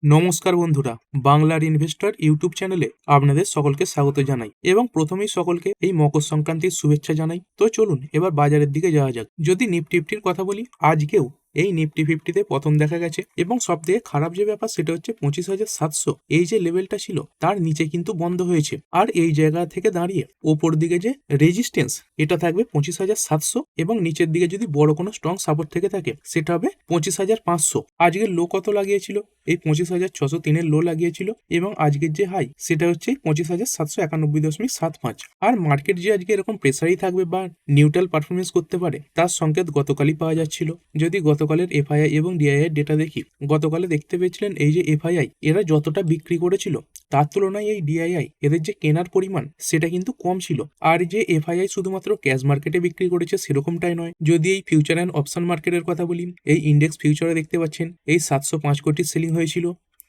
নমস্কার বন্ধুরা, বাংলার ইনভেস্টর ইউটিউব চ্যানেলে আপনাদের সকলকে স্বাগত জানাই এবং প্রথমেই সকলকে এই মকর সংক্রান্তির শুভেচ্ছা জানাই। তো চলুন এবার বাজারের দিকে যাওয়া যাক। যদি নিফটি ফিফটির কথা বলি, আজকেও এই নিফটি ফিফটিতে পতন দেখা গেছে এবং সব থেকে খারাপ যে ব্যাপার সেটা হচ্ছে 25,700 এই যে লেভেলটা ছিল তার নিচে কিন্তু বন্ধ হয়েছে। আর এই জায়গা থেকে দাঁড়িয়ে ওপর দিকে যে রেজিস্ট্যান্স এটা থাকবে 25,700 এবং নিচের দিকে যদি বড় কোনো স্ট্রং সাপোর্ট থেকে থাকে সেটা হবে 25,500। আজকের লো কত লাগিয়েছিল? এই 25,603-এর লো লাগিয়েছিল এবং আজকের যে হাই সেটা হচ্ছে 25,791.75। আর মার্কেট যে আজকে এরকম প্রেসারই থাকবে বা নিউট্রাল পারফরমেন্স করতে পারে তার সংকেত গতকালই পাওয়া যাচ্ছিল। যদি গতকালের এফআইআই এবং ডিআইআই ডেটা দেখি, গতকালে দেখতে পেয়েছিলেন এই যে এফআইআই এরা যতটা বিক্রি করেছিল তার তুলনায় এই ডিআইআই এদের যে কেনার পরিমাণ সেটা কিন্তু কম ছিল। আর যে এফআইআই শুধুমাত্র ক্যাশ মার্কেটে বিক্রি করেছে সেরকমটাই নয়। যদি এই ফিউচার অ্যান্ড অপশন মার্কেটের কথা বলি, এই ইন্ডেক্স ফিউচারে দেখতে পাচ্ছেন এই 705 কোটির সেলিং হয়েছিল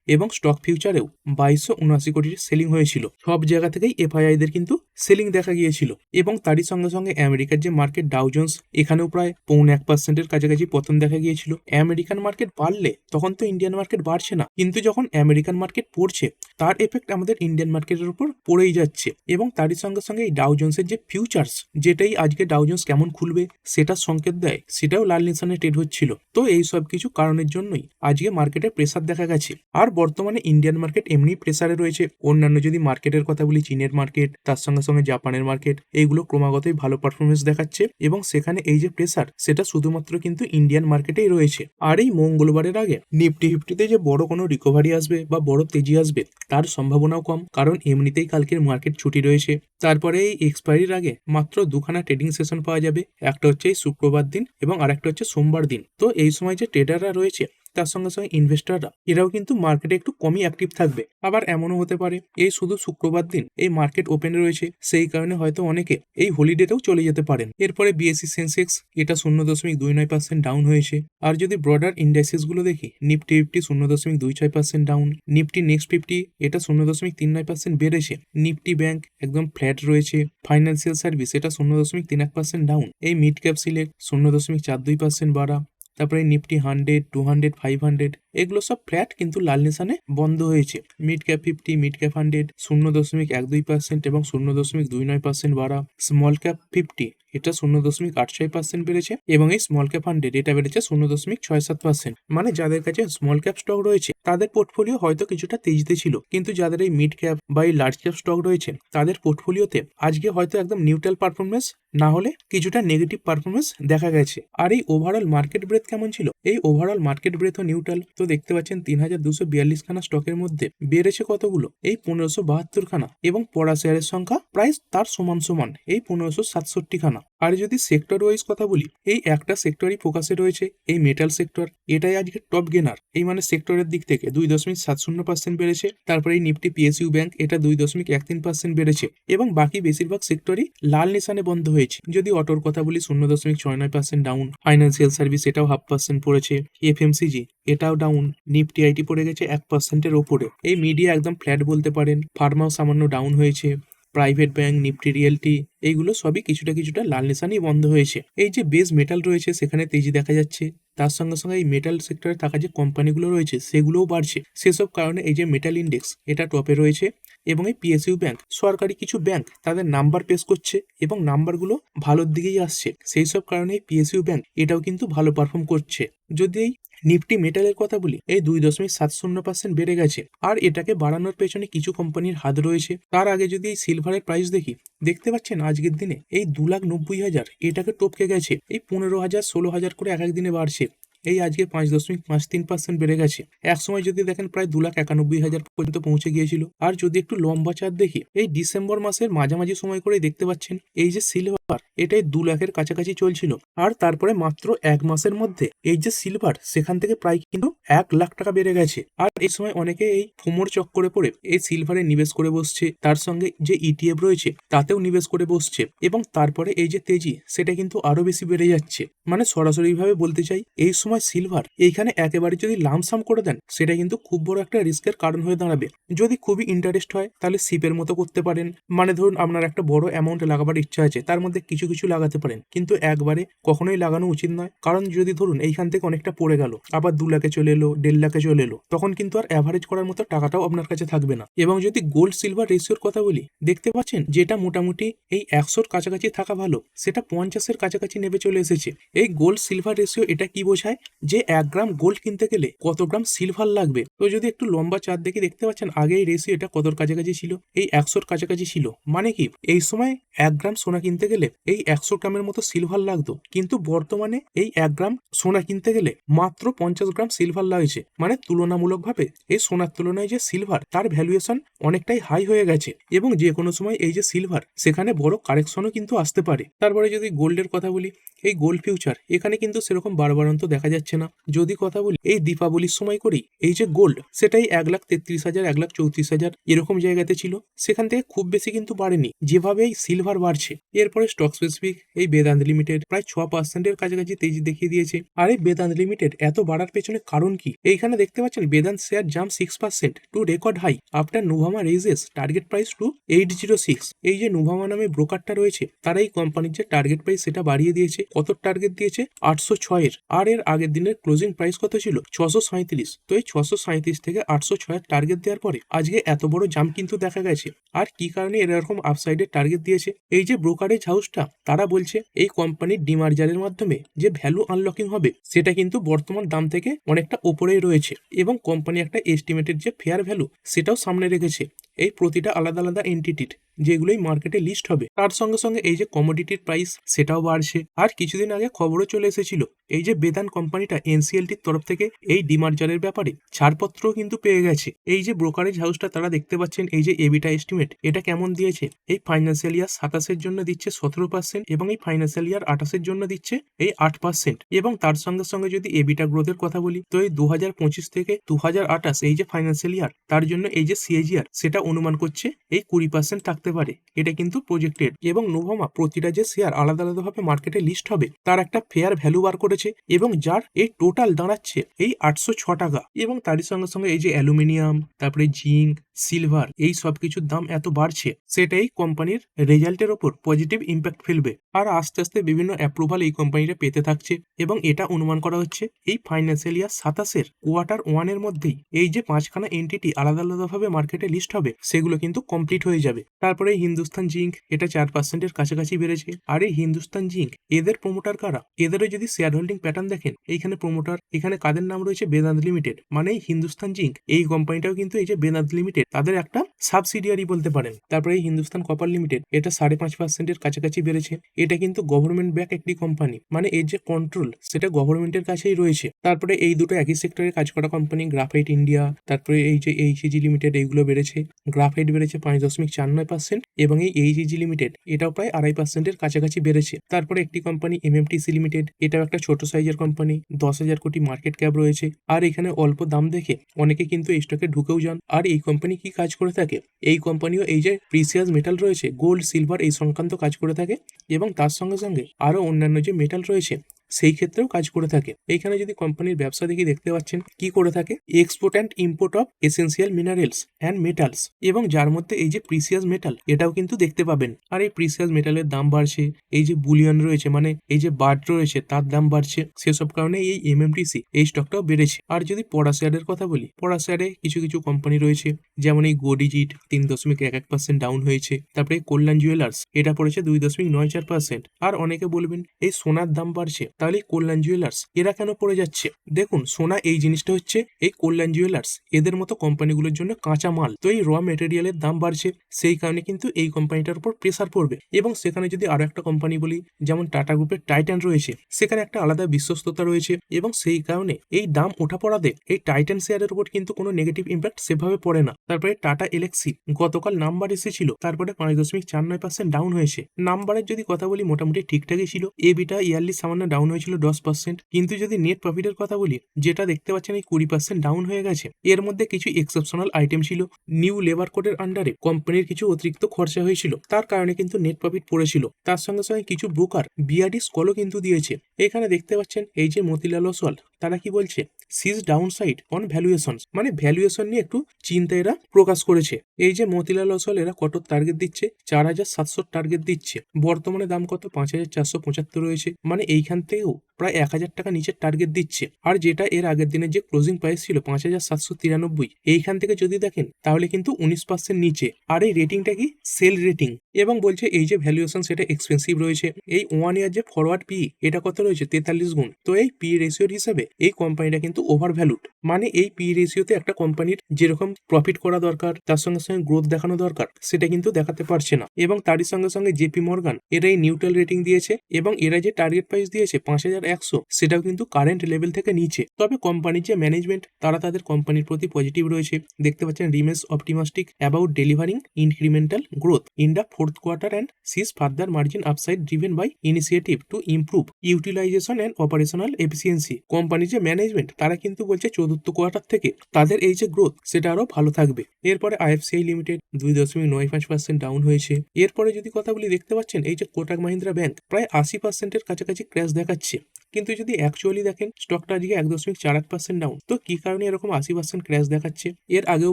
এবং স্টক ফিউচারেও 2279 কোটির সেলিং হয়েছিল। সব জায়গা থেকেই এফআইআইদের কিন্তু সেলিং দেখা গিয়েছিল এবং তারই সঙ্গে সঙ্গে আমেরিকার যে মার্কেট ডাউ জোন্স এখানেও প্রায় 0.25% কাছাকাছি পতন দেখা গিয়েছিল। আমেরিকান মার্কেট বাড়লে তখন তো ইন্ডিয়ান মার্কেট বাড়ছে না, কিন্তু যখন আমেরিকান মার্কেট পড়ছে তার এফেক্ট আমাদের ইন্ডিয়ান মার্কেটের উপর পড়েই যাচ্ছে এবং তারই সঙ্গে সঙ্গে এই ডাউ জোন্সের যে ফিউচার্স, যেটাই আজকে ডাউ জোন্স কেমন খুলবে সেটার সংকেত দেয়, সেটাও লাল নিশানে ট্রেড হচ্ছিল। তো এই সব কিছু কারণের জন্যই আজকে মার্কেটে প্রেসার দেখা গেছে। আর বর্তমানে ইন্ডিয়ান মার্কেট এমনি প্রেসারে রয়েছে। অন্যান্য যদি মার্কেটের কথা বলি, চীনের মার্কেট, তার সঙ্গে সঙ্গে জাপানের মার্কেট, এইগুলো ক্রমাগতই ভালো পারফরমেন্স দেখাচ্ছে এবং সেখানে এই যে প্রেসার সেটা শুধুমাত্র কিন্তু ইন্ডিয়ান মার্কেটেই রয়েছে। আর এই মঙ্গলবারের আগে নিফটি ফিফটিতে যে বড় কোনো রিকভারি আসবে বা বড় তেজি আসবে তার সম্ভাবনাও কম, কারণ এমনিতেই কালকের মার্কেট ছুটি রয়েছে। তারপরে এই এক্সপায়ারির আগে মাত্র দুখানা ট্রেডিং সেশন পাওয়া যাবে, একটা হচ্ছে এই শুক্রবার দিন এবং আরেকটা হচ্ছে সোমবার দিন। তো এই সময় যে ট্রেডাররা রয়েছে তার সঙ্গে সঙ্গে ইনভেস্টররা এরাও কিন্তু মার্কেটে একটু কমই অ্যাক্টিভ থাকবে। আবার এমনও হতে পারে এই শুধু শুক্রবার দিন এই মার্কেট ওপেন রয়েছে, সেই কারণে হয়তো অনেকে এই হলিডেতেও চলে যেতে পারেন। এরপরে বিএসসি সেন্সেক্স এটা 0.29% ডাউন হয়েছে। আর যদি ব্রডার ইন্ডাইসেস গুলো দেখি, Nifty fifty 0.26% down, Nifty next 50 এটা 0.39% বেড়েছে, নিফটি ব্যাংক একদম ফ্ল্যাট রয়েছে, ফাইন্যান্সিয়াল সার্ভিস এটা 0.31% ডাউন, এই মিড ক্যাপ সিলেক্ট 0.42% বাড়া, তারপরে নিফটি 100, 200, 500 এগুলো সব ফ্ল্যাট কিন্তু লাল নিশানে বন্ধ হয়েছে। মিড ক্যাপ 50, মিড ক্যাপ 100 0.12% এবং 0.29% বাড়া, স্মল ক্যাপ 50 এটা 0.86% বেড়েছে এবং এই স্মল ক্যাপ 100 এটা বেড়েছে 0.67%। মানে যাদের কাছে স্মল ক্যাপ স্টক রয়েছে তাদের পোর্টফোলিও হয়তো কিছুটা তেজিতে ছিল, কিন্তু যাদের এই মিড ক্যাপ বা এই লার্জ ক্যাপ স্টক রয়েছে তাদের পোর্টফোলিওতে আজকে হয়তো একদম নিউট্রাল পারফরমেন্স না হলে কিছুটা নেগেটিভ পারফরমেন্স দেখা গেছে। আর এই ওভারঅল মার্কেট ব্রেথ কেমন ছিল? এই ওভারঅল মার্কেট ব্রেথ ও নিউট্রাল। তো দেখতে পাচ্ছেন 3,242 খানা স্টকের মধ্যে বেড়েছে কতগুলো? এই 1,572 খানা এবং পড়া শেয়ারের সংখ্যা প্রায় তার সমান সমান এই 1,567 খানা। আর যদি সেক্টর ওয়াইজ কথা বলি, এই একটা সেক্টরই ফোকাসে রয়েছে, এই মেটাল সেক্টর, এটাই আজকে টপ গেনার। এই মানে সেক্টরের দিক থেকে 2.70% বেড়েছে। তারপরে এই নিফটি পিএসইউ ব্যাংক এটা 2.13% বেড়েছে এবং বাকি বেশিরভাগ সেক্টরই লাল নিশানে বন্ধ হয়েছে। যদি অটোর কথা বলি 0.69% ডাউন, ফাইন্যান্সিয়াল সার্ভিস এটাও 0.5% পড়েছে, এফএমসিজি এটাও ডাউন, নিফটি আইটি পড়ে গেছে 1%-এর ওপরে। এই মিডিয়া একদম ফ্ল্যাট বলতে পারেন, ফার্মাও সামান্য ডাউন হয়েছে, প্রাইভেট ব্যাংক, নিফটি রিয়েলটি এইগুলো সবই কিছুটা কিছুটা লাল নিশানেই বন্ধ হয়েছে। এই যে বেস মেটাল রয়েছে সেখানে তেজি দেখা যাচ্ছে, তার সঙ্গে সঙ্গে এই মেটাল সেক্টরে থাকা যে কোম্পানিগুলো রয়েছে সেগুলোও বাড়ছে। সেসব কারণে এই যে মেটাল ইন্ডেক্স এটা টপে রয়েছে এবং এই পিএসইউ ব্যাংক, সরকারি কিছু ব্যাংক তাদের নাম্বার পেশ করছে এবং নাম্বারগুলো ভালোর দিকেই আসছে, সেই সব কারণে পিএসইউ ব্যাংক এটাও কিন্তু ভালো পারফর্ম করছে। যদি এই নিফটি মেটালের কথা বলি, এই 2.70% বেড়ে গেছে আর এটাকে বাড়ানোর পেছনে কিছু কোম্পানির হাত রয়েছে। তার আগে যদি এই সিলভারের প্রাইস দেখি, দেখতে পাচ্ছেন আজকের দিনে এই 2,90,000 এটাকে টপকে গেছে, এই 15,000, 16,000 করে এক এক দিনে বাড়ছে। এই আজকে 5.53% বেড়ে গেছে। এক সময় যদি দেখেন প্রায় 2,91,000 পর্যন্ত পৌঁছে গিয়েছিল। আর যদি একটু লম্বা চার্ট দেখি, এই ডিসেম্বর মাসের মাঝামাঝি সময় করে দেখতে পাচ্ছেন এই যে সিলভার এটাই 2 লাখের কাছাকাছি চলছিল, আর তারপরে মাত্র এক মাসের মধ্যে এই যে সিলভার সেখান থেকে প্রায় কিন্তু 1 লাখ টাকা বেড়ে গেছে। আর এই সময় অনেকে এই ফোমোর চক্করে পড়ে এই সিলভারে নিবেশ করে বসছে, তার সঙ্গে যে ইটিএফ রয়েছে তাতেও নিবেশ করে বসছে এবং তারপরে এই যে তেজি সেটা কিন্তু আরো বেশি বেড়ে যাচ্ছে। মানে সরাসরি ভাবে বলতে চাই, এই সময় সময় সিলভার এইখানে একেবারে যদি লামসাম করে দেন সেটা কিন্তু খুব বড় একটা রিস্কের কারণ হয়ে দাঁড়াবে। যদি খুবই ইন্টারেস্ট হয় তাহলে সিপের মতো করতে পারেন, মানে ধরুন আপনার একটা বড় অ্যামাউন্ট লাগাবার ইচ্ছা আছে, তার মধ্যে কিছু কিছু লাগাতে পারেন, কিন্তু একবারে কখনোই লাগানো উচিত নয়। কারণ যদি ধরুন এইখান থেকে অনেকটা পড়ে গেল, আবার 2 লাখে চলে এলো, 1.5 লাখে চলে এলো, তখন কিন্তু আর অ্যাভারেজ করার মতো টাকাটাও আপনার কাছে থাকবে না। এবং যদি গোল্ড সিলভার রেশিওর কথা বলি, দেখতে পাচ্ছেন যেটা মোটামুটি এই 100-র কাছাকাছি থাকা ভালো, সেটা 50-এর কাছাকাছি নেমে চলে এসেছে। এই গোল্ড সিলভার রেশিও এটা কি বোঝায়, যে 1 গ্রাম গোল্ড কিনতে গেলে কত গ্রাম সিলভার লাগবে। তো যদি একটু লম্বা চার্ট দেখে দেখতে পাচ্ছেন আগে এই রেশিও এটা কতর কাছাকাছি ছিল, এই 100-র কাছাকাছি ছিল। মানে কি এই সময় 1 গ্রাম সোনা কিনতে গেলে এই 100 গ্রামের মতো সিলভার লাগতো, কিন্তু বর্তমানে এই 1 গ্রাম সোনা কিনতে গেলে মাত্র 50 গ্রাম সিলভার লাগছে। মানে তুলনামূলকভাবে এই সোনার তুলনায় যে সিলভার তার ভ্যালুয়েশন অনেকটাই হাই হয়ে গেছে, এবং যে কোনো সময় এই যে সিলভার সেখানে বড় কারেকশনও কিন্তু আসতে পারে। তারপরে যদি গোল্ডের কথা বলি, এই গোল্ড ফিউচার এখানে কিন্তু সেরকম বাড়বাড়ন্ত দেখা যাচ্ছে না। যদি কথা বলি এই দীপাবলির সময় করি, এই যে গোল্ড সেটাই 1,33,000, 1,34,000 এরকম জায়গাতে ছিল, সেখান থেকে খুব বেশি কিন্তু বাড়েনি যেভাবে এই সিলভার বাড়ছে। এরপরে স্টক স্পেসিফিক এই বেদান্ত লিমিটেড প্রায় 6%-এর কাছাকাছি তেজি দেখিয়ে দিয়েছে। আর এই বেদান্ত লিমিটেড এত বাড়ার পেছনে কারণ কি, এইখানে দেখতে পাচ্ছেন Vedanta share jump 6% to record high after Nuvama raises target price to 806। এই যে নুভামা নামে ব্রোকারটা রয়েছে তারা এই কোম্পানির যে টার্গেট প্রাইস সেটা বাড়িয়ে দিয়েছে। কত টার্গেট দিয়েছে, 806-এর। আর এর আগের দিনের ক্লোজিং প্রাইস কত ছিল, 637। তো এই 637 থেকে 806-এর টার্গেট দেওয়ার পরে আজকে এত বড় জাম্প কিন্তু দেখা গেছে। আর কি কারণে এরকম আপসাইডের টার্গেট দিয়েছে, এই যে ব্রোকারেজ হাউসটা তারা বলছে এই কোম্পানির ডিমার্জারের মাধ্যমে যে ভ্যালু আনলকিং হবে সেটা কিন্তু বর্তমান দাম থেকে অনেকটা ওপরেই রয়েছে, এবং কোম্পানি একটা এস্টিমেটেড যে ফেয়ার ভ্যালু সেটাও সামনে রেখেছে এই প্রতিটা আলাদা আলাদা এন্টিটির, যেগুলোই মার্কেটে লিস্ট হবে। তার সঙ্গে সঙ্গে এই যে কমোডিটির প্রাইস সেটাও বাড়ছে। আর কিছুদিন আগে খবরও চলে এসেছিল এই যে বেদান্ত কোম্পানিটা এনসিএলটির তরফ থেকে এই ডিমার্জারের ব্যাপারে ছাড়পত্রও কিন্তু পেয়ে গেছে। এই যে ব্রোকারেজ হাউসটা তারা দেখতে পাচ্ছেন এই যে এবিটা এস্টিমেট এটা কেমন দিয়েছে, এই ফাইন্যান্সিয়াল ইয়ার 27-এর জন্য দিচ্ছে 17%, এবং এই ফাইন্যান্সিয়াল ইয়ার 28-এর জন্য দিচ্ছে এই 8%। এবং তার সঙ্গে সঙ্গে যদি এবিটা গ্রোথের কথা বলি, তো এই 2025 থেকে 2028 এই যে ফাইন্যান্সিয়াল ইয়ার তার জন্য এই যে সিএজিআর সেটা অনুমান করছে এই 20% থাকতে পারে। এটা কিন্তু প্রজেক্টেড। এবং নোভামা প্রতিটা যে শেয়ার আলাদা আলাদাভাবে মার্কেটে লিস্ট হবে তার একটা ফেয়ার ভ্যালু বার করেছে, এবং যার এই টোটাল দাঁড়াচ্ছে এই 806 টাকা। এবং তারই সঙ্গে সঙ্গে এই যে অ্যালুমিনিয়াম, তারপরে জিঙ্ক, সিলভার এই সব কিছুর দাম এত বাড়ছে, সেটাই কোম্পানির রেজাল্টের ওপর পজিটিভ ইম্প্যাক্ট ফেলবে। আর আস্তে আস্তে বিভিন্ন অ্যাপ্রুভাল এই কোম্পানিটা পেতে থাকছে, এবং এটা অনুমান করা হচ্ছে এই ফাইন্যান্সিয়াল ইয়ার 27-এর Q1-এর মধ্যেই এই যে 5খানা এন্টিটি আলাদা আলাদাভাবে মার্কেটে লিস্ট হবে সেগুলো কিন্তু কমপ্লিট হয়ে যাবে। তারপরে হিন্দুস্তান জিঙ্ক এটা 4%-এর কাছাকাছি বেড়েছে। আর এই হিন্দুস্তান জিঙ্ক এদের প্রমোটার কারা, এদেরও যদি শেয়ার হোল্ডিং প্যাটার্ন দেখেন, এইখানে প্রমোটার এখানে কাদের নাম রয়েছে, বেদান্ত লিমিটেড। মানে এই হিন্দুস্তান জিঙ্ক এই কোম্পানিটাও কিন্তু এই যে বেদান্ত লিমিটেড তাদের একটা সাবসিডিয়ারি বলতে পারেন। তারপরে এই হিন্দুস্তান কপার লিমিটেড এটা 5.5%-এর কাছাকাছি বেড়েছে। এটা কিন্তু গভর্নমেন্ট ব্যাক একটি কোম্পানি, মানে এর যে কন্ট্রোল সেটা গভর্নমেন্টের কাছেই রয়েছে। তারপরে এই দুটো একই সেক্টরে কাজ করা কোম্পানি গ্রাফাইট ইন্ডিয়া, তারপরে এই যে এইচইজি লিমিটেড এইগুলো বেড়েছে। গ্রাফাইট বেড়েছে 5.49%, এবং এই এইচইজি লিমিটেড এটাও প্রায় 2.5%-এর কাছাকাছি বেড়েছে। তারপরে একটি কোম্পানি এমএমটিসি লিমিটেড, এটাও একটা ছোট সাইজের কোম্পানি, 10,000 কোটি মার্কেট ক্যাপ রয়েছে। আর এখানে অল্প দাম দেখে অনেকে কিন্তু এই স্টকে ঢুকেও যান। আর এই কোম্পানি কি কাজ করে থাকে, এই কোম্পানিও এই যে প্রিসিয়াস মেটাল রয়েছে গোল্ড, সিলভার এই সংক্রান্ত কাজ করে থাকে, এবং তার সঙ্গে সঙ্গে আরো অন্যান্য যে মেটাল রয়েছে সেই ক্ষেত্রেও কাজ করে থাকে। এইখানে যদি কোম্পানির ব্যবসা দেখি দেখতে পাচ্ছেন কি করে থাকে, export and import of essential minerals and metals, এবং যার মধ্যে এই যে প্রিসিয়াস মেটাল এটাও কিন্তু দেখতে পাবেন। আর এই প্রিসিয়াস মেটালের দাম বাড়ছে, এই যে বুলিয়ন রয়েছে মানে এই যে বার্ড রয়েছে তার দাম বাড়ছে, সেসব কারণে এই এমএমটিসি এই স্টকটাও বেড়েছে। আর যদি পড়া শেয়ারের কথা বলি, পড়া শেয়ারে কিছু কিছু কোম্পানি রয়েছে, যেমন এই গোডিজিট 3.11% ডাউন হয়েছে। তারপরে কল্যাণ জুয়েলার্স এটা পড়েছে 2.94%। আর অনেকে বলবেন এই সোনার দাম বাড়ছে, তাহলে কল্যাণ জুয়েলার্স এরা কেন পড়ে যাচ্ছে। দেখুন সোনা এই জিনিসটা হচ্ছে এই কল্যাণ জুয়েলার্স এদের মতো কোম্পানিগুলোর জন্য কাঁচা মাল, তো এই র মেটেরিয়ালের দাম বাড়ছে, সেই কারণে কিন্তু এই কোম্পানিটার উপর প্রেসার পড়বে। এবং সেখানে যদি আরো একটা কোম্পানি বলি, যেমন টাটা গ্রুপের টাইটান রয়েছে, সেখানে একটা আলাদা বিশ্বস্ততা রয়েছে, এবং সেই কারণে এই দাম ওঠা পড়াতে এই টাইটান শেয়ারের উপর কিন্তু কোনো নেগেটিভ ইম্প্যাক্ট সেভাবে পড়ে না। তারপরে টাটা এলেক্সি গতকাল নাম্বার এসেছিল, তারপরে 5.49% ডাউন হয়েছে। নাম্বারের যদি কথা বলি মোটামুটি ঠিকঠাকই ছিল, এবিটা ইয়ারলি সামান্য ডাউন ডাউন হয়েছিল 10%। কিন্তু যদি নেট প্রফিটের কথা বলি, যেটা দেখতে পাচ্ছেন এই 20% ডাউন হয়ে গেছে। এর মধ্যে কিছু এক্সেপশনাল আইটেম ছিল। নিউ লেবার কোডের আন্ডারে কোম্পানির কিছু অতিরিক্ত খরচা হয়েছিল, তার কারণে কিন্তু নেট প্রফিট পড়েছিল। তার সঙ্গে সঙ্গে কিছু ব্রোকার বিআরডি কলও কিন্তু দিয়েছে। এখানে দেখতে পাচ্ছেন এই যে মতিলাল ওসওয়াল, তারা কি বলছে, সিজ ডাউন সাইড অন ভ্যালুয়েশন, মানে ভ্যালুয়েশন নিয়ে একটু চিন্তা এরা প্রকাশ করেছে। এই যে মতিলাল ওসওয়াল এরা কত টার্গেট দিচ্ছে, 4700 টার্গেট দিচ্ছে। বর্তমানে দাম কত, 5475 রয়েছে, মানে এইখান থেকেও প্রায় 1000 টাকা নিচের টার্গেট দিচ্ছে। আর যেটা এর আগের দিনের যে ক্লোজিং প্রাইস ছিল 5793, এইখান থেকে যদি দেখেন তাহলে কিন্তু 19% নিচে। আর এই রেটিংটা কি, সেল রেটিং। এবং বলছে এই যে ভ্যালুয়েশন সেটা এক্সপেন্সিভ রয়েছে। এই 1 ইয়ার যে ফরওয়ার্ড পি, এটা কত রয়েছে, 43 গুণ। তো এই পি রেশিওর হিসাবে এই কোম্পানিটা কিন্তু ওভার ভ্যালুড। মানে এই পি রেশিওতে একটা কোম্পানির যেরকম প্রফিট করা দরকার, তার সঙ্গে সঙ্গে গ্রোথ দেখানো দরকার, সেটা কিন্তু দেখাতে পারছে না। এবং তারই সঙ্গে সঙ্গে জেপি মর্গান এরা এই নিউট্রাল রেটিং দিয়েছে, এবং এরা যে টার্গেট প্রাইস দিয়েছে 5100, সেটাও কিন্তু কারেন্ট লেভেল থেকে নিচে। তবে কোম্পানির যে ম্যানেজমেন্ট, তারা তাদের কোম্পানির প্রতি পজিটিভ রয়েছে। দেখতে পাচ্ছেন remains optimistic about delivering incremental growth in the fourth quarter and sees further margin upside driven by initiative to improve utilisation and operational efficiency. কোম্পানির যে ম্যানেজমেন্ট, তারা কিন্তু বলছে চতুর্থ কোয়ার্টার থেকে তাদের এই যে গ্রোথ, সেটা আরো ভালো থাকবে। এরপরে আইএফসিআই লিমিটেড 2.95% ডাউন হয়েছে। এরপরে যদি কথা বলি, দেখতে পাচ্ছেন এই যে কোটাক মাহিন্দ্রা ব্যাংক প্রায় 80%-এর কাছাকাছি ক্র্যাশ দেখাচ্ছে। কিন্তু যদি অ্যাকচুয়ালি দেখেন, স্টকটা আজকে 1.48% ডাউন। তো কি কারণে এরকম 80% ক্র্যাশ দেখাচ্ছে? এর আগেও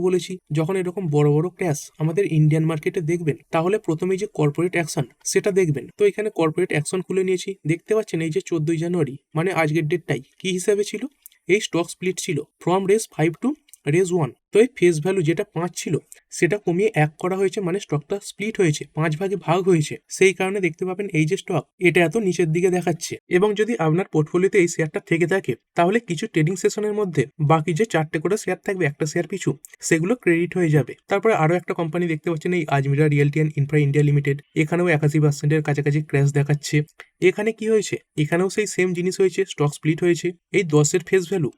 বলেছি, যখন এরকম বড় বড় ক্র্যাশ আমাদের ইন্ডিয়ান মার্কেটে দেখবেন, তাহলে প্রথমেই যে কর্পোরেট অ্যাকশন, সেটা দেখবেন। তো এখানে কর্পোরেট অ্যাকশন খুলে নিয়েছি। দেখতে পাচ্ছেন এই যে 14 জানুয়ারি, মানে আজকের ডেটটাই কি হিসাবে ছিল, এই স্টক স্প্লিট ছিল ফ্রম রেজ 5 টু রেজ 1। তো এই ফেস ভ্যালু যেটা 5 ছিল, সেটা কমিয়ে 1 করা হয়েছে, মানে স্টকটা স্প্লিট হয়েছে, 5 ভাগে ভাগ হয়েছে। সেই কারণে দেখতে পাবেন এই যে স্টক, এটা এত নিচের দিকে দেখাচ্ছে। এবং যদি আপনার পোর্টফোলিওতে এই শেয়ারটা থেকে থাকে, তাহলে কিছু ট্রেডিং সেশনের মধ্যে বাকি যে 4টে করে শেয়ার থাকবে একটা শেয়ার পিছু, সেগুলো ক্রেডিট হয়ে যাবে। তারপরে আরো একটা কোম্পানি দেখতে পাচ্ছেন, এই Azmira realty and infra India limited, এখানেও 81%-এর কাছাকাছি ক্র্যাশ দেখাচ্ছে। এখানে কি হয়েছে, এখানেও সেই সেম জিনিস হয়েছে, স্টক স্প্লিট হয়েছে। এই 10-এর ফেস ভ্যালু,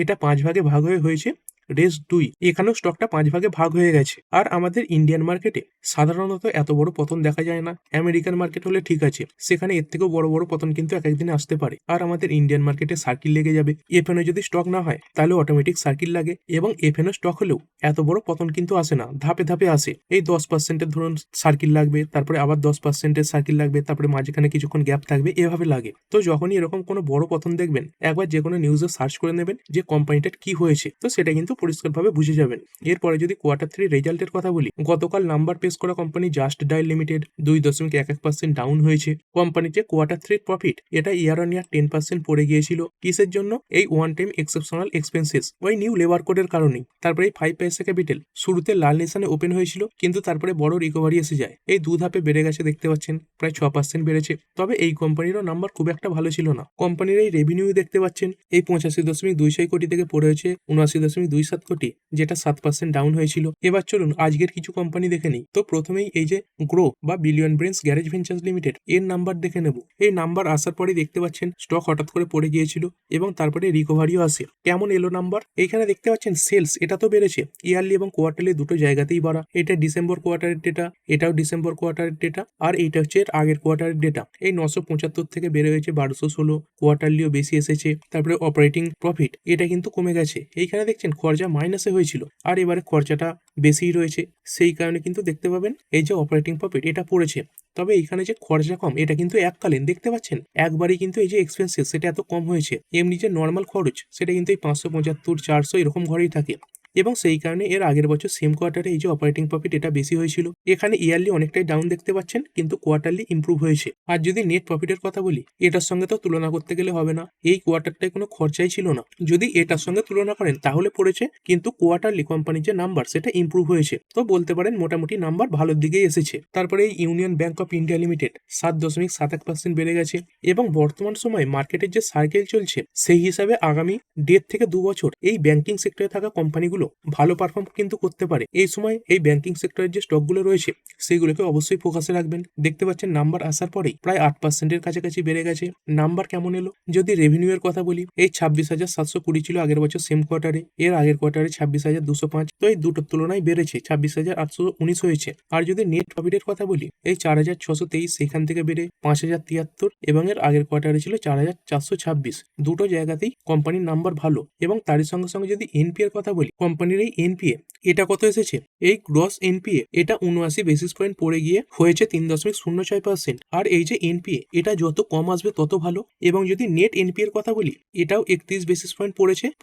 এটা 5 ভাগে ভাগ হয়েছে রেস 2। এখানেও স্টকটা 5 ভাগে ভাগ হয়ে গেছে। আর আমাদের ইন্ডিয়ান মার্কেটে সাধারণত এত বড় পতন দেখা যায় না। আমেরিকান মার্কেট হলে ঠিক আছে, সেখানে এর থেকেও বড় বড় পতন কিন্তু এক একদিনে আসতে পারে। আর আমাদের ইন্ডিয়ান মার্কেটে সার্কিল লেগে যাবে। এফএনও যদি স্টক না হয়, তাহলে অটোমেটিক সার্কিল লাগে। এবং এফএনও স্টক হলেও এত বড় পতন কিন্তু আসে না, ধাপে ধাপে আসে। এই 10%-এর ধরুন সার্কিল লাগবে, তারপরে আবার 10%-এর সার্কিল লাগবে, তারপরে মাঝখানে কিছুক্ষণ গ্যাপ থাকবে, এভাবে লাগে। তো যখনই এরকম কোনো বড় পতন দেখবেন, একবার যে কোনো নিউজে সার্চ করে নেবেন যে কোম্পানিটার কি হয়েছে। তো সেটা কিন্তু পরিষ্কারভাবে বুঝে যাবেন। এরপরে যদি কোয়ার্টার 3 রেজাল্টের কথা বলি, গতকাল নাম্বার পেশ করা company just dial limited 2.11% down হয়েছে। কোম্পানির যে কোয়ার্টার 3 প্রফিট, এটা ইয়ার অন ইয়ার 10% পড়ে গিয়েছিল। কিসের জন্য? এই ওয়ান টাইম এক্সেপশনাল এক্সপেন্সেস, ওই নিউ লেবার কোডের কারণেই। তারপরে এই 5 পয়সা ক্যাপিটাল শুরুতে লাল নিশানে ওপেন হয়েছিল, কিন্তু তারপরে বড় রিকভারি এসে যায়। এই 2 ধাপে বেড়ে গেছে, দেখতে পাচ্ছেন প্রায় 6% বেড়েছে। তবে এই কোম্পানিরও নাম্বার খুব একটা ভালো ছিল না। কোম্পানির এই রেভিনিউ দেখতে পাচ্ছেন, এই 85.26 কোটি থেকে পড়ে হয়েছে 79.27 কোটি, যেটা 7% ডাউন হয়েছিল। এবার চলুন আজকের কিছু কোম্পানি দেখে নিই। তো প্রথমেই এই যে গ্রো বা billion brains garage ventures limited, এর নাম্বার দেখে নেব। এই নাম্বার আসার পরে দেখতে পাচ্ছেন স্টক হঠাৎ করে পড়ে গিয়েছিল, এবং তারপরে রিকভারিও আসে। কেমন এলো নাম্বার? এইখানে দেখতে পাচ্ছেন সেলস, এটা তো বেড়েছে, ইয়ারলি এবং কোয়ার্টারলি দুটো জায়গাতেই বাড়া। এটা ডিসেম্বর কোয়ার্টারের ডেটা, এটাও ডিসেম্বর কোয়ার্টারের ডেটা, আর এইটা হচ্ছে এর আগের কোয়ার্টারের ডেটা। এই 975 থেকে বেড়ে হয়েছে 1216, কোয়ার্টারলিও বেশি এসেছে। তারপরে অপারেটিং প্রফিট, এটা কিন্তু কমে গেছে। এইখানে দেখছেন খরচা মাইনাসে হয়েছিল, আর এবারে খরচাটা বেশিই রয়েছে। সেই কারণে কিন্তু দেখতে পাবেন এই যে অপারেটিং প্রফিট, এটা পড়েছে। তবে এইখানে যে খরচা কম, এটা কিন্তু এককালীন, দেখতে পাচ্ছেন একবারই কিন্তু এই যে এক্সপেন্সেস, সেটা এত কম হয়েছে। এমনি যে নর্মাল খরচ, সেটা কিন্তু এই 575, 400 এরকম ঘরেই থাকে। এবং সেই কারণে এর আগের বছর সেম কোয়ার্টারে এই যে অপারেটিং প্রফিট, এটা বেশি হয়েছিল। এখানে ইয়ারলি অনেকটাই ডাউন দেখতে পাচ্ছেন, কিন্তু কোয়ার্টারলি ইমপ্রুভ হয়েছে। আর যদি নেট প্রফিটের কথা বলি, এটার সঙ্গে তো তুলনা করতে গেলে হবে না, এই কোয়ার্টারটায় কোনো খরচাই ছিল না। যদি এটার সঙ্গে তুলনা করেন তাহলে পড়েছে, কিন্তু কোয়ার্টারলি কোম্পানির যে নাম্বার, সেটা ইমপ্রুভ হয়েছে। তো বলতে পারেন মোটামুটি নাম্বার ভালোর দিকেই এসেছে। তারপরে এই union bank of India limited 7.71% বেড়ে গেছে। এবং বর্তমান সময়ে মার্কেটের যে সার্কেল চলছে, সেই হিসাবে আগামী 1.5 থেকে 2 বছর এই ব্যাংকিং সেক্টরে থাকা কোম্পানিগুলো কোম্পানিগুলো ভালো পারফর্ম কিন্তু করতে পারে। এই সময় এই ব্যাংকিং সেক্টরের যে স্টকগুলো রয়েছে সেইগুলোকে অবশ্যই ফোকাসে রাখবেন। দেখতে পাচ্ছেন নাম্বার আসার পরেই প্রায় 8%-এর কাছাকাছি বেড়ে গেছে। নাম্বার কেমন এলো? যদি রেভিনিউ এর কথা বলি, এই 26,720 ছিল আগের বছর সেম কোয়ার্টারে, এর আগের কোয়ার্টারে 26,205, তো এই দুটোর তুলনায় বেড়েছে, 26,819 হয়েছে। আর যদি নেট প্রফিটের কথা বলি, এই 4,623 সেখান থেকে বেড়ে 5,073 এবং এর আগের কোয়ার্টারে ছিল 4,426। দুটো জায়গাতেই কোম্পানির নাম্বার ভালো। এবং তারই সঙ্গে সঙ্গে যদি এনপিএ এর কথা বলি, কোম্পানির এই এনপিএ এটা কত এসেছে? এই গ্রস এনপিএ এটা 79 বেসিস পয়েন্ট পড়ে গিয়ে হয়েছে 3.06%। আর এই যে এনপিএ এটা যত কম আসবে তত ভালো। এবং যদি নেট এনপিএ এর কথা বলি, এটাও 31 বেসিস পয়েন্ট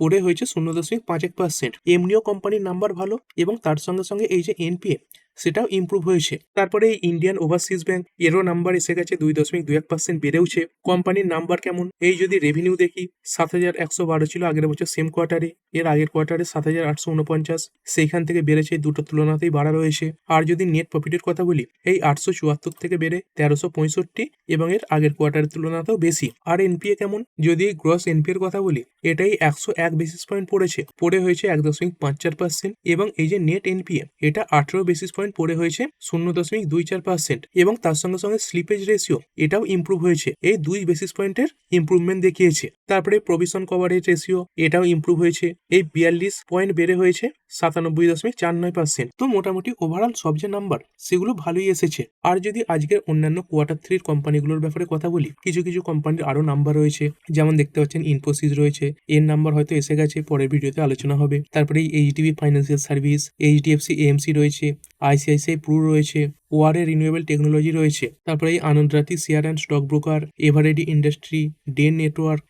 পড়ে হয়েছে 0.51%। এমনিও কোম্পানির নাম্বার ভালো এবং তার সঙ্গে সঙ্গে এই যে এনপিএ সেটাও ইমপ্রুভ হয়েছে। তারপরে এই ইন্ডিয়ান ওভারসিজ ব্যাংক এরও নাম্বার এসে গেছে 2.21% বেড়েওছে। কোম্পানির নাম্বার কেমন? এই যদি রেভিনিউ দেখি, 7,112 ছিল আগের বছর সেম কোয়ার্টারে, এর আগের কোয়ার্টারে 7,849, সেইখান থেকে বেড়েছে, দুটো তুলনাতেই বাড়া রয়েছে। আর যদি নেট প্রফিটের কথা বলি, এই 874 থেকে বেড়ে 1365 এবং এর আগের কোয়ার্টারের তুলনাতেও বেশি। আর এনপিএ কেমন? যদি গ্রস এনপিএ এর কথা বলি, এটাই 101 বেসিস পয়েন্ট পড়ে হয়েছে 1.54%। এবং এই যে নেট এনপিএ এটা 18 বেসিস পয়েন্ট পড়ে হয়েছে 0.24%। এবং তার সঙ্গে সঙ্গে স্লিপেজ রেশিও এটাও ইমপ্রুভ হয়েছে, এই 2 বেসিস পয়েন্টের ইমপ্রুভমেন্ট দেখিয়েছে। তারপরে প্রভিশন কভারেজ রেশিও এটাও ইমপ্রুভ হয়েছে, এই 42 পয়েন্ট বেড়ে হয়েছে 97.49%। তো মোটামুটি ওভারঅল সব যে নাম্বার সেগুলো ভালোই এসেছে। আর যদি আজকের অন্যান্য কোয়ার্টার 3 কোম্পানিগুলোর ব্যাপারে কথা বলি, কিছু কিছু কোম্পানির আরো নাম্বার রয়েছে, যেমন দেখতে পাচ্ছেন ইনফোসিস রয়েছে, এর নাম্বার হয়তো এসে গেছে, পরের ভিডিওতে আলোচনা হবে। তারপরে HDB financial service, HDFC AMC রয়েছে, আইসিআইসিআই প্রু রয়েছে, ওয়ারে রিনিউয়েবল টেকনোলজি রয়েছে। তারপরে এই Anand Rathi share and stock broker, Eveready industry, Den network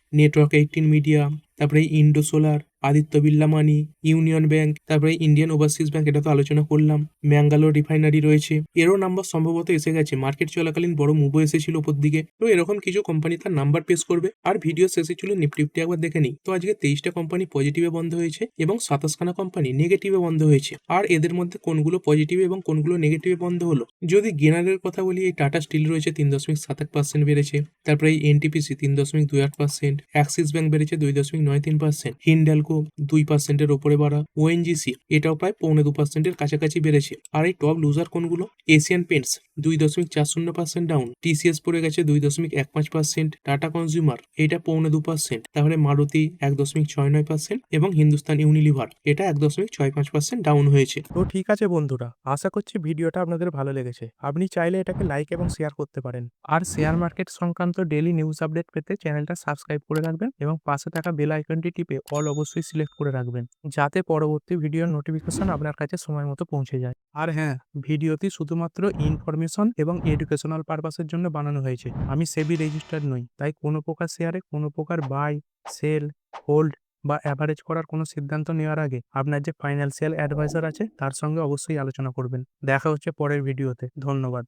18 media, তারপরে Indo solar, Aditya Birla money, union bank, তারপরে ইন্ডিয়ান ওভারসিজ ব্যাংক, এটা তো আলোচনা করলাম। ম্যাঙ্গালোর রিফাইনারি রয়েছে, এরও নাম্বার সম্ভবত এসে গেছে, মার্কেট চলাকালীন বড় মুভও এসেছিল উপর দিকে। তো এরকম কিছু কোম্পানি তার নাম্বার পেশ করবে। আর ভিডিও শেষে ছিল নিফটি একবার দেখে নিই। তো আজকে 23টা কোম্পানি পজিটিভে বন্ধ হয়েছে এবং 27খানা কোম্পানি নেগেটিভে বন্ধ হয়েছে। আর এদের মধ্যে কোনগুলো পজিটিভে এবং কোনগুলো নেগেটিভে বন্ধ হলো, যদি গেনারের কথা বলি, এই টাটা স্টিল রয়েছে 3.78% বেড়েছে। তারপরে এই এনটিপিসি 3.28%, অ্যাক্সিস ব্যাংক বেড়েছে 2.93%, হিন্ডালকো 2%-এর ওপরে বাড়া, ওএনজিসি এটাও প্রায় 2.25%-এর কাছাকাছি বেড়েছে। আর এই টপ লুজার কোনগুলো? এশিয়ান পেন্টস 2.40% ডাউন, টিসিএস পড়ে গেছে 2.15%, টাটা কনজিউমার এটা 2.25%, তাহলে মারুতি 1.69% এবং হিন্দুস্তান ইউনিলিভার এটা 1.65% ডাউন হয়েছে। তো ঠিক আছে বন্ধুরা, আশা করছি ভিডিওটা আপনাদের ভালো লেগেছে। আপনি চাইলে এটাকে লাইক এবং শেয়ার করতে পারেন। আর শেয়ার মার্কেট সংক্রান্ত ডেইলি নিউজ আপডেট পেতে চ্যানেলটা সাবস্ক্রাইব করে রাখবেন এবং পাশে থাকা বেল আইকনটি টিপে অল অবশ্যই সিলেক্ট করে রাখবেন, যাতে পরবর্তী ভিডিওর নোটিফিকেশন আপনার কাছে সময় মতো পৌঁছে যায়। আর হ্যাঁ, ভিডিওটি শুধুমাত্র ইনফরমেশন এবং এডুকেশনাল পারপাসের জন্য বানানো হয়েছে। আমি সেবি রেজিস্টার্ড নই, তাই কোনো প্রকার শেয়ারে কোনো প্রকার বাই, সেল, হোল্ড বা অ্যাভারেজ করার কোনো সিদ্ধান্ত নেওয়ার আগে আপনার যে ফাইন্যান্সিয়াল অ্যাডভাইজার আছে তার সঙ্গে অবশ্যই আলোচনা করবেন। দেখা হচ্ছে পরের ভিডিওতে। ধন্যবাদ।